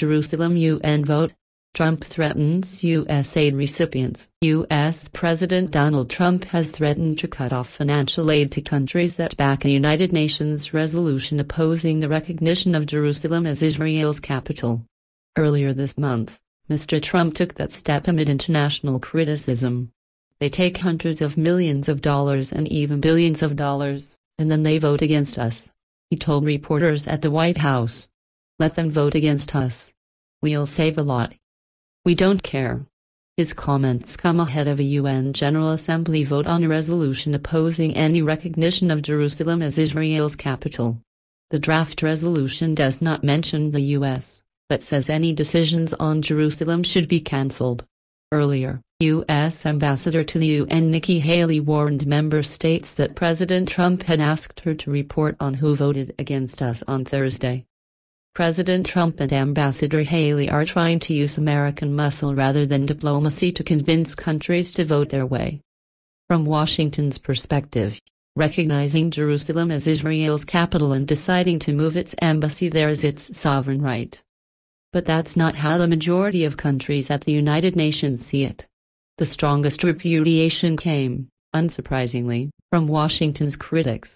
Jerusalem UN vote. Trump threatens U.S. aid recipients. U.S. President Donald Trump has threatened to cut off financial aid to countries that back a United Nations resolution opposing the recognition of Jerusalem as Israel's capital. Earlier this month, Mr. Trump took that step amid international criticism. They take hundreds of millions of dollars and even billions of dollars, and then they vote against us, he told reporters at the White House. Let them vote against us. We'll save a lot. We don't care. His comments come ahead of a UN General Assembly vote on a resolution opposing any recognition of Jerusalem as Israel's capital. The draft resolution does not mention the U.S., but says any decisions on Jerusalem should be cancelled. Earlier, U.S. Ambassador to the UN Nikki Haley warned member states that President Trump had asked her to report on who voted against us on Thursday. President Trump and Ambassador Haley are trying to use American muscle rather than diplomacy to convince countries to vote their way. From Washington's perspective, recognizing Jerusalem as Israel's capital and deciding to move its embassy there is its sovereign right. But that's not how the majority of countries at the United Nations see it. The strongest repudiation came, unsurprisingly, from Washington's critics.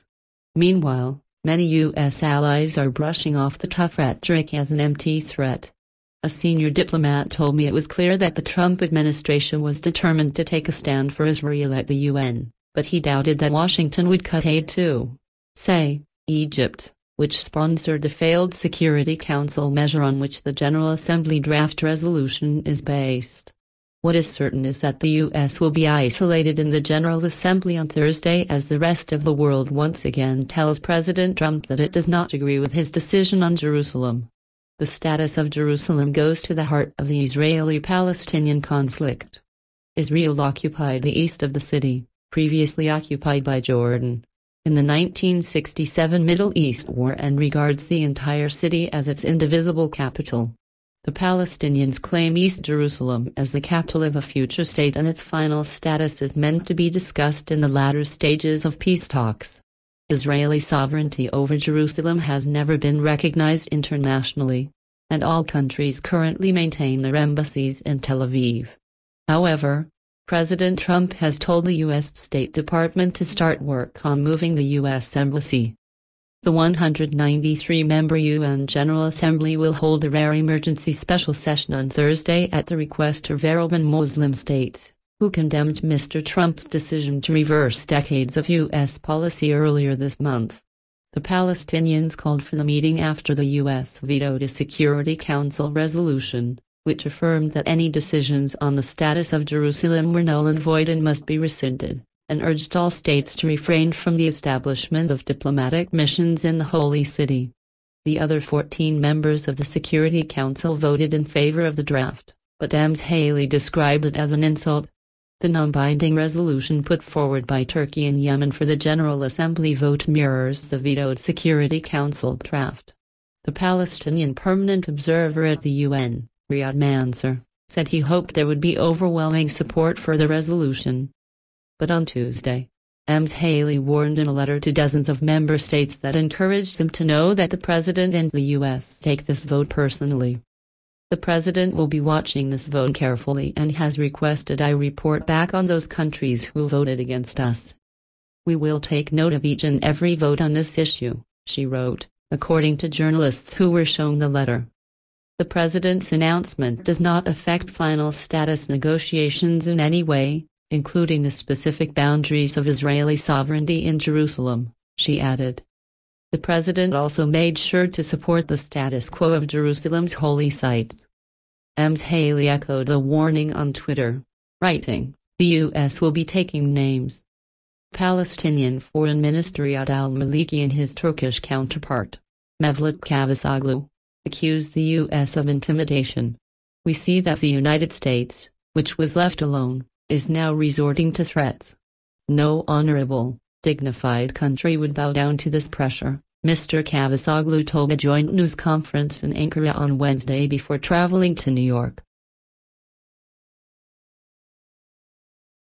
Meanwhile, many U.S. allies are brushing off the tough rhetoric as an empty threat. A senior diplomat told me it was clear that the Trump administration was determined to take a stand for Israel at the UN, but he doubted that Washington would cut aid to, say, Egypt, which sponsored the failed Security Council measure on which the General Assembly draft resolution is based. What is certain is that the U.S. will be isolated in the General Assembly on Thursday as the rest of the world once again tells President Trump that it does not agree with his decision on Jerusalem. The status of Jerusalem goes to the heart of the Israeli-Palestinian conflict. Israel occupied the east of the city, previously occupied by Jordan, in the 1967 Middle East War and regards the entire city as its indivisible capital. The Palestinians claim East Jerusalem as the capital of a future state, and its final status is meant to be discussed in the latter stages of peace talks. Israeli sovereignty over Jerusalem has never been recognized internationally, and all countries currently maintain their embassies in Tel Aviv. However, President Trump has told the U.S. State Department to start work on moving the U.S. embassy. The 193-member UN General Assembly will hold a rare emergency special session on Thursday at the request of Arab and Muslim states, who condemned Mr. Trump's decision to reverse decades of U.S. policy earlier this month. The Palestinians called for the meeting after the U.S. vetoed a Security Council resolution, which affirmed that any decisions on the status of Jerusalem were null and void and must be rescinded, and urged all states to refrain from the establishment of diplomatic missions in the Holy City. The other 14 members of the Security Council voted in favor of the draft, but Ms. Haley described it as an insult. The non-binding resolution put forward by Turkey and Yemen for the General Assembly vote mirrors the vetoed Security Council draft. The Palestinian permanent observer at the UN, Riyad Mansour, said he hoped there would be overwhelming support for the resolution. But on Tuesday, Ms. Haley warned in a letter to dozens of member states that encouraged them to know that the President and the U.S. take this vote personally. The President will be watching this vote carefully and has requested I report back on those countries who voted against us. We will take note of each and every vote on this issue, she wrote, according to journalists who were shown the letter. The President's announcement does not affect final status negotiations in any way, including the specific boundaries of Israeli sovereignty in Jerusalem, she added. The President also made sure to support the status quo of Jerusalem's holy sites. Ms. Haley echoed the warning on Twitter, writing, "The U.S. will be taking names." Palestinian Foreign Minister Riyad al-Maliki and his Turkish counterpart, Mevlut Cavusoglu, accused the U.S. of intimidation. We see that the United States, which was left alone, is now resorting to threats. No honorable, dignified country would bow down to this pressure, Mr. Cavusoglu told a joint news conference in Ankara on Wednesday before traveling to New York.